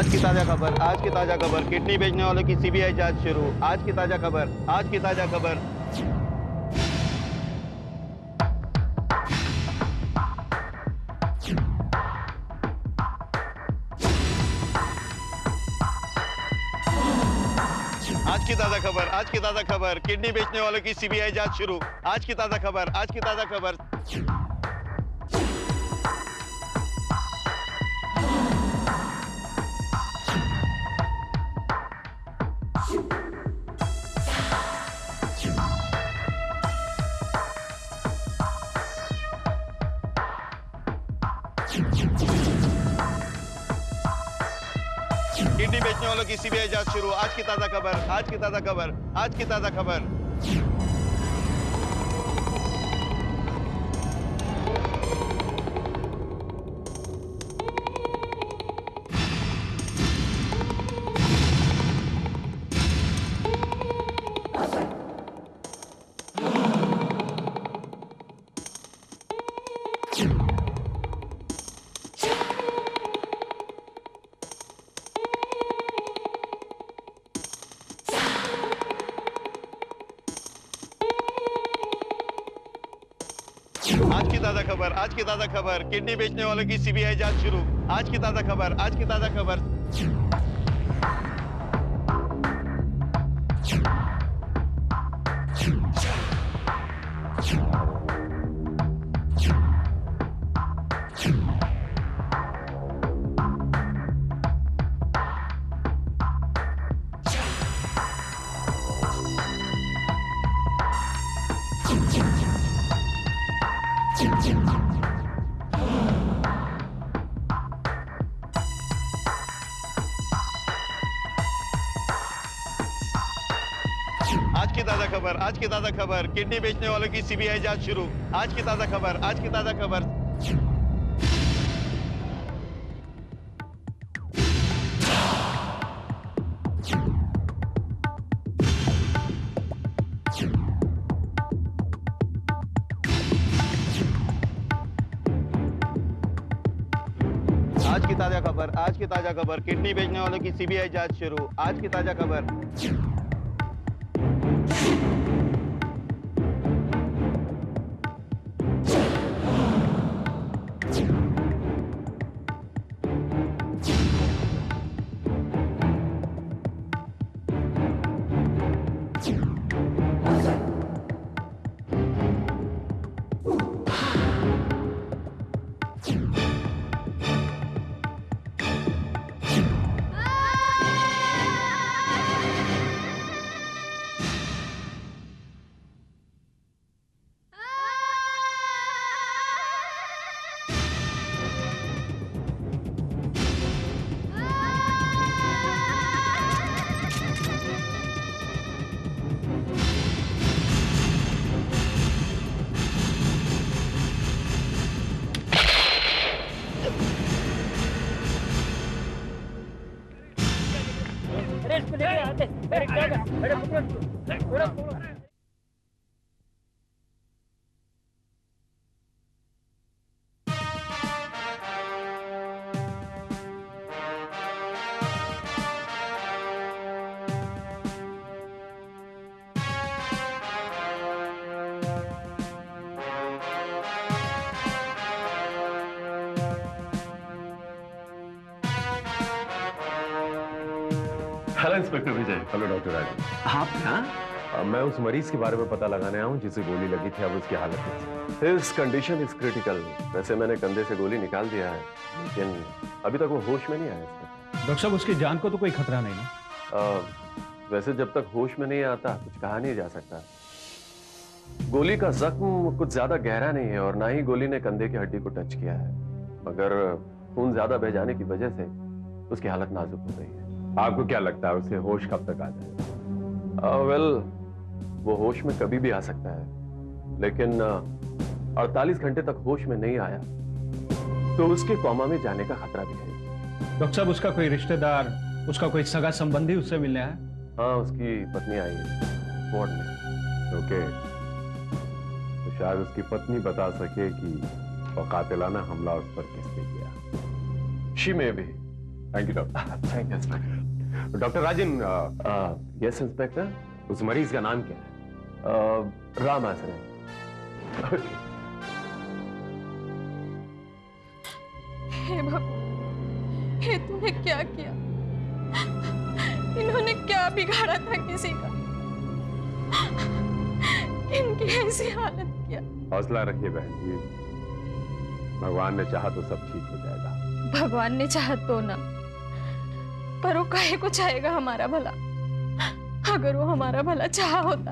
आज की ताजा खबर, आज की ताजा खबर, किडनी बेचने वालों की सीबीआई जांच शुरू। आज की ताजा खबर, आज की ताजा खबर। आज की ताजा खबर, आज की ताजा खबर, किडनी बेचने वालों की सीबीआई जांच शुरू। आज की ताजा खबर, आज की ताजा खबर। किडनी बेचने वालों की सीबीआई जांच शुरू। आज की ताजा खबर, आज की ताजा खबर, आज की ताजा खबर। आज की ताजा खबर, आज की ताजा खबर, किडनी बेचने वालों की सीबीआई जांच शुरू। आज की ताजा खबर, आज की ताजा खबर। आज की ताजा खबर, आज की ताजा खबर, किडनी बेचने वालों की सीबीआई जांच शुरू। आज की ताजा खबर, आज की ताजा खबर। आज की ताजा खबर, आज की ताजा खबर, किडनी बेचने वालों की सीबीआई जांच शुरू। आज की ताजा खबर। Hello inspector Vijay. Hello doctor Raju. आप यहाँ? मैं उस मरीज के बारे में पता लगाने आया हूँ जिसे गोली लगी थी। अब उसकी हालत है, हिज कंडीशन इज क्रिटिकल। वैसे मैंने कंधे से गोली निकाल दिया है, लेकिन अभी तक वो होश में नहीं आया। डॉक्टर साहब उसकी जान को तो कोई खतरा नहीं ना? वैसे जब तक होश में नहीं आता कुछ कहा नहीं जा सकता। गोली का जख्म कुछ ज्यादा गहरा नहीं है और ना ही गोली ने कंधे की हड्डी को टच किया है, मगर खून ज्यादा बह जाने की वजह से उसकी हालत नाजुक हो गई है। आपको क्या लगता है उसे होश कब तक आ जाएगा? वेल, वो होश में कभी भी आ सकता है, लेकिन 48 घंटे तक होश में नहीं आया तो उसके कोमा में जाने का खतरा भी है। डॉक्टर साहब उसका कोई रिश्तेदार, उसका कोई सगा संबंधी उससे मिलने आया? हाँ, उसकी पत्नी आई है वार्ड में। ओके, तो शायद उसकी पत्नी बता सके कि वो कातिलाना हमला उस पर किसने किया। शी में भी, thank you doctor. Thank you inspector. Doctor Rajan, yes inspector. उस मरीज का नाम क्या है? राम आसरा। हे भगवान, हे तूने क्या किया? इन्होंने क्या बिगाड़ा था किसी का? इनकी ऐसी हालत किया। हौसला रखिए बहन जी, भगवान ने चाहा तो सब ठीक हो जाएगा। भगवान ने चाहा तो ना, पर वो काहे को चाहेगा हमारा भला? अगर वो हमारा भला चाहा होता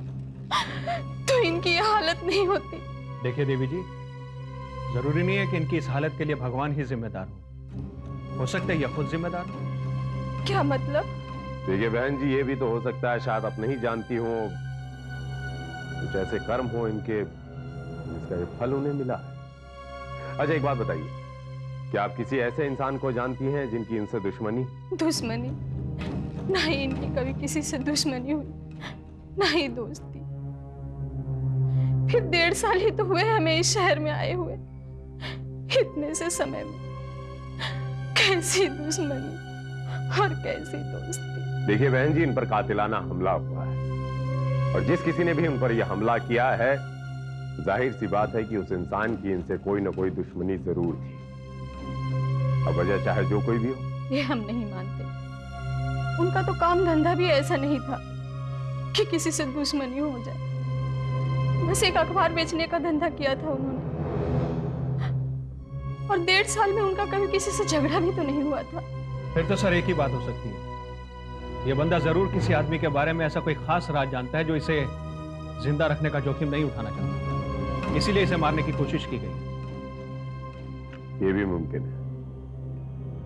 तो इनकी ये हालत नहीं होती। देखिए देवी जी, जरूरी नहीं है कि इनकी इस हालत के लिए भगवान ही जिम्मेदार हो सकता है यह खुद जिम्मेदार हो। क्या मतलब? देखिए बहन जी, ये भी तो हो सकता है शायद आप नहीं जानती हो, कुछ ऐसे कर्म हो इनके जिसका ये फल उन्हें मिला है। अच्छा एक बात बताइए, क्या आप किसी ऐसे इंसान को जानती हैं जिनकी इनसे दुश्मनी? दुश्मनी? नहीं, इनकी कभी किसी से दुश्मनी हुई, नहीं दोस्ती। फिर 1.5 साल ही तो हुए हमें इस शहर में आए हुए। इतने से समय में कैसी दुश्मनी और कैसी दोस्ती। देखिए बहन जी, इन पर कातिलाना हमला हुआ है और जिस किसी ने भी उन पर यह हमला किया है, जाहिर सी बात है कि उस इंसान की इनसे कोई ना कोई दुश्मनी जरूर थी। अब वजह चाहे जो कोई भी हो। ये हम नहीं मानते। उनका तो काम धंधा भी ऐसा नहीं था कि किसी से दुश्मनी हो जाए। बस एक अखबार बेचने का धंधा किया था उन्होंने, और 1.5 साल में उनका कभी किसी से झगड़ा भी तो नहीं हुआ था। फिर तो सर एक ही बात हो सकती है, ये बंदा जरूर किसी आदमी के बारे में ऐसा कोई खास राज जानता है जो इसे जिंदा रखने का जोखिम नहीं उठाना चाहता, इसीलिए इसे मारने की कोशिश की गई। ये भी मुमकिन है,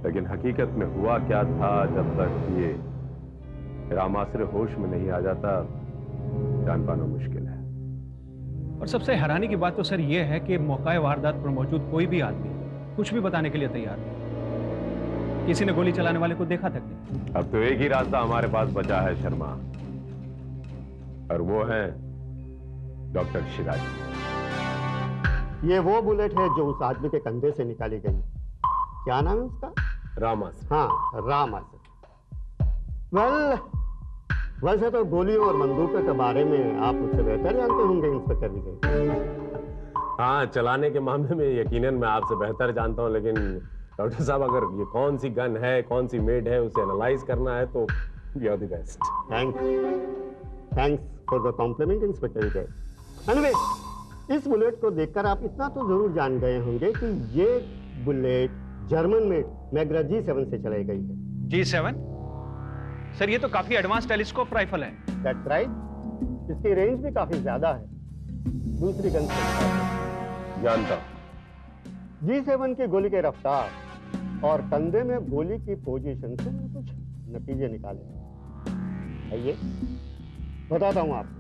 लेकिन हकीकत में हुआ क्या था जब तक ये रामाश्रय होश में नहीं आ जाता, जान पाना मुश्किल है। और सबसे हैरानी की बात तो सर ये है कि मौका वारदात पर मौजूद कोई भी आदमी कुछ भी बताने के लिए तैयार नहीं। किसी ने गोली चलाने वाले को देखा तक नहीं। अब तो एक ही रास्ता हमारे पास बचा है शर्मा, और वो है डॉक्टर शिराजी। ये वो बुलेट है जो उस आदमी के कंधे से निकाली गई। क्या नाम है उसका? रामाश्रय। हाँ, रामाश्रय। वैसे तो गोलियों और बंदूकों के बारे में आप मुझसे बेहतर जानते होंगे इंस्पेक्टर विजय। हाँ, चलाने के मामले में यकीनन मैं आपसे बेहतर जानता हूं, लेकिन डॉक्टर साहब अगर ये कौन सी गन है, कौन सी मेड है, उसे एनालाइज करना है तो you are the best. Thanks for the compliment inspector Vijay. Anyway, इस बुलेट को देखकर आप इतना तो जरूर जान गए होंगे कि ये बुलेट जर्मन में मैग्रा G7 से चलाई गई है। G7? सर ये तो काफी एडवांस टेलीस्कोप राइफल है। That's right। इसकी रेंज भी काफी ज्यादा है दूसरी गन से। जानता हूं। G7 की गोली की रफ्तार और कंधे में गोली की पोजीशन से मैंने कुछ नतीजे निकाले। आइए बताता हूं आपको।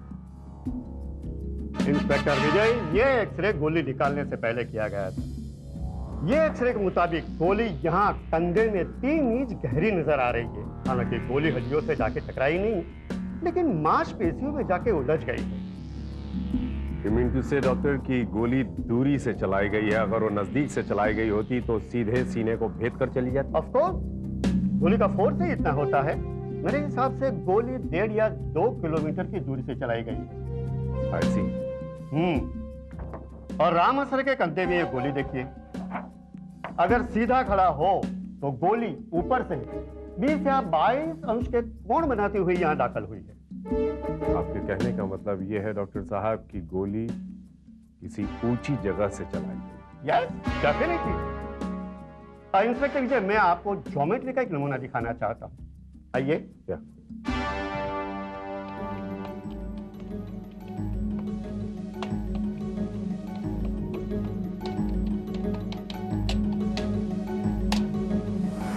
इंस्पेक्टर विजय, ये एक्सरे गोली निकालने से पहले किया गया था। ये एक्सरे के मुताबिक गोली यहाँ कंधे में 3 इंच गहरी नजर आ रही है। हालांकि गोली हड्डियों से जाके टकराई नहीं, लेकिन मांसपेशियों में जाके उलझ गई है। You mean to say, doctor, की गोली दूरी से चलाई गई है? अगर वो नजदीक से चलाई गई होती तो सीधे सीने को भेद कर चली जाती। ऑफ कोर्स, गोली का फोर्स ही इतना होता है। मेरे हिसाब से गोली 1.5 या 2 किलोमीटर की दूरी से चलाई गई है। I see। और रामाश्रय के कंधे में ये गोली देखिए। अगर सीधा खड़ा हो तो गोली ऊपर से 20 या 22 अंश के कोण बनाती हुई यहाँ दाखिल हुई है। आपके कहने का मतलब ये है डॉक्टर साहब की गोली किसी ऊंची जगह से चलाई गई। Yes, definitely. इंस्पेक्टर विजय, मैं आपको ज्योमेट्री का एक नमूना दिखाना चाहता हूँ। आइए। क्या?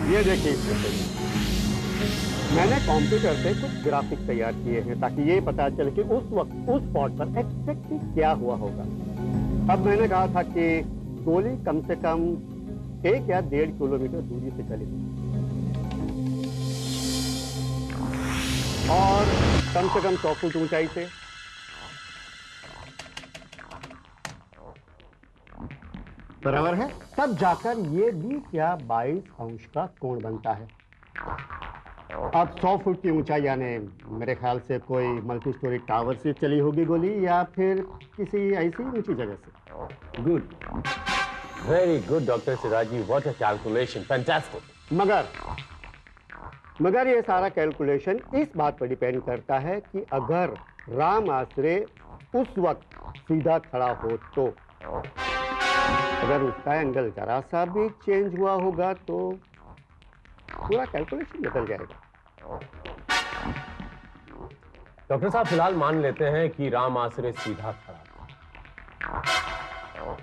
ये देखिए, मैंने कंप्यूटर से कुछ ग्राफिक तैयार किए हैं ताकि ये पता चले कि उस वक्त उस स्पॉट पर एग्जैक्टली क्या हुआ होगा। अब मैंने कहा था कि गोली कम से कम 1 या 1.5 किलोमीटर दूरी से चली और कम से कम 100 फुट ऊंचाई से। बराबर है। तब जाकर ये 20 या 22 अंश का कोण बनता है। अब 100 फुट की ऊंचाई, यानी मेरे ख्याल से कोई मल्टी स्टोरी टावर से चली होगी गोली, या फिर किसी ऐसी ऊंची जगह से। Good, very good doctor Siraji, what a calculation, fantastic. मगर ये सारा कैलकुलेशन इस बात पर डिपेंड करता है कि अगर राम आश्रय उस वक्त सीधा खड़ा हो तो। अगर उसका एंगल जरा सा भी चेंज हुआ होगा तो पूरा कैलकुलेशन बदल जाएगा। डॉक्टर साहब, फिलहाल मान लेते हैं कि राम आश्रय सीधा खड़ा था।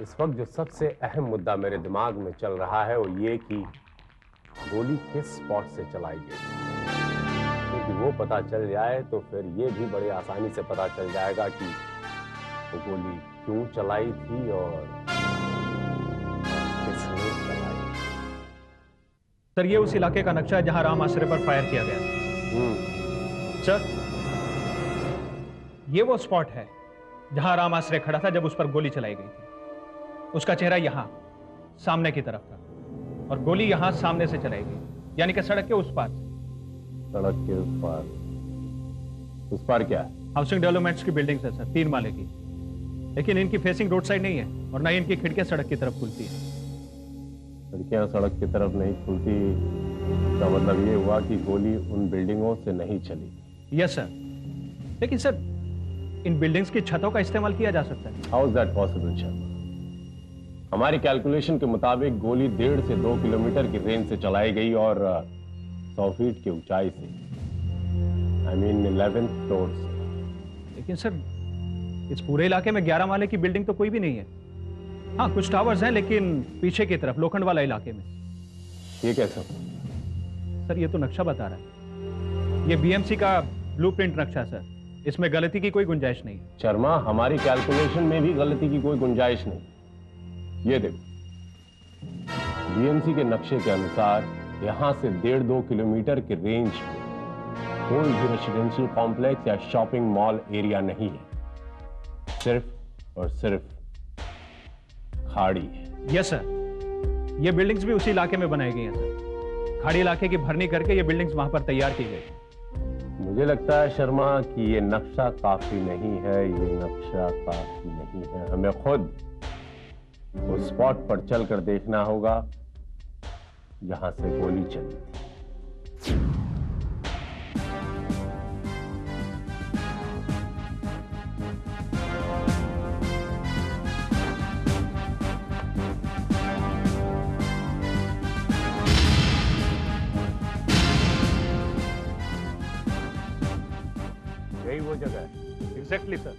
इस वक्त जो सबसे अहम मुद्दा मेरे दिमाग में चल रहा है वो ये कि गोली किस स्पॉट से चलाई गई। क्योंकि वो पता चल जाए तो फिर ये भी बड़े आसानी से पता चल जाएगा कि वो गोली क्यों चलाई थी और किसने चलाई। सर, ये उस इलाके का नक्शा है जहां राम आश्रय पर फायर किया गया। सर, ये वो स्पॉट है जहां राम आश्रय खड़ा था जब उस पर गोली चलाई गई थी। उसका चेहरा यहां सामने की तरफ था और गोली यहां सामने से चलाई गई, यानी कि सड़क के उस पार से। सड़क के उस पार क्या है? हाउसिंग डेवलपमेंट्स की बिल्डिंग है सर, 3 माले की, लेकिन इनकी फेसिंग रोड साइड नहीं है और ना ही इनकी खिड़कियां सड़क की तरफ खुलती है। खिड़कियां सड़क की तरफ नहीं खुलती, इसका मतलब ये हुआ कि गोली उन बिल्डिंगों से नहीं चली। यस सर, लेकिन सर इन बिल्डिंग्स की छतों का इस्तेमाल किया जा सकता है। How is that possible Sharma? हमारी कैलकुलेशन के मुताबिक गोली 1.5 से 2 किलोमीटर की रेंज से चलाई गई और 100 फीट की ऊंचाई से, आई मीन 11th फ्लोर से। लेकिन सर इस पूरे इलाके में 11 माले की बिल्डिंग तो कोई भी नहीं है। हाँ, कुछ टावर्स हैं, लेकिन पीछे की तरफ लोखंड वाला इलाके में। ये कैसा? सर ये तो नक्शा बता रहा है, ये बीएमसी का ब्लूप्रिंट नक्शा सर, इसमें गलती की कोई गुंजाइश नहीं है। शर्मा, हमारी कैलकुलेशन में भी गलती की कोई गुंजाइश नहीं। ये देखो, बीएमसी के नक्शे के अनुसार यहां से 1.5-2 किलोमीटर के रेंज में कोई भी रेसिडेंशियल कॉम्प्लेक्स या शॉपिंग मॉल एरिया नहीं है, सिर्फ और सिर्फ खाड़ी है। यस सर, ये बिल्डिंग्स भी उसी इलाके में बनाई गई हैं सर। खाड़ी इलाके की भरनी करके ये बिल्डिंग्स वहां पर तैयार की गई। मुझे लगता है शर्मा कि ये नक्शा काफी नहीं है, ये नक्शा काफी नहीं है। हमें खुद उस स्पॉट पर चलकर देखना होगा जहां से गोली चली थी। यही वो जगह है। Exactly sir.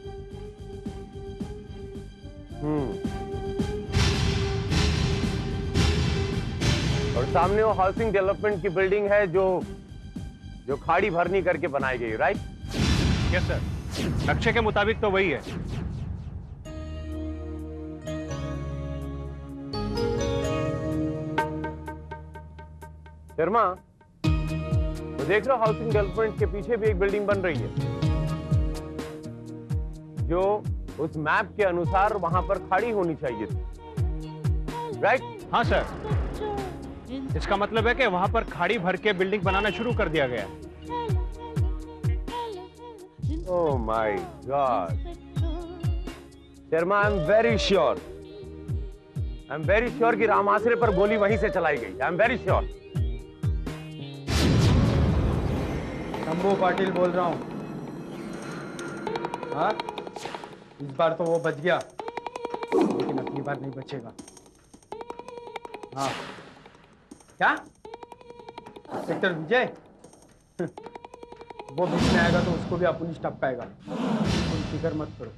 और सामने वो हाउसिंग डेवलपमेंट की बिल्डिंग है जो खाड़ी भरनी करके बनाई गई, राइट? यस सर, नक्शे के मुताबिक तो वही है। शर्मा, तो देख रहे हो हाउसिंग डेवलपमेंट के पीछे भी एक बिल्डिंग बन रही है जो उस मैप के अनुसार वहां पर खड़ी होनी चाहिए थी, राइट? हाँ सर, इसका मतलब है कि वहां पर खाड़ी भर के बिल्डिंग बनाना शुरू कर दिया गया है। Oh my God Sharma, I am very sure कि राम आश्रय पर गोली वहीं से चलाई गई। I am very sure. Shambhu Patil बोल रहा हूँ। हाँ, इस बार तो वो बच गया, लेकिन अगली बार नहीं बचेगा। हाँ, क्या सेक्टर विजय? वो बीच में आएगा तो उसको भी अपन ही टपकाएगा, तुम फिक्र मत करो।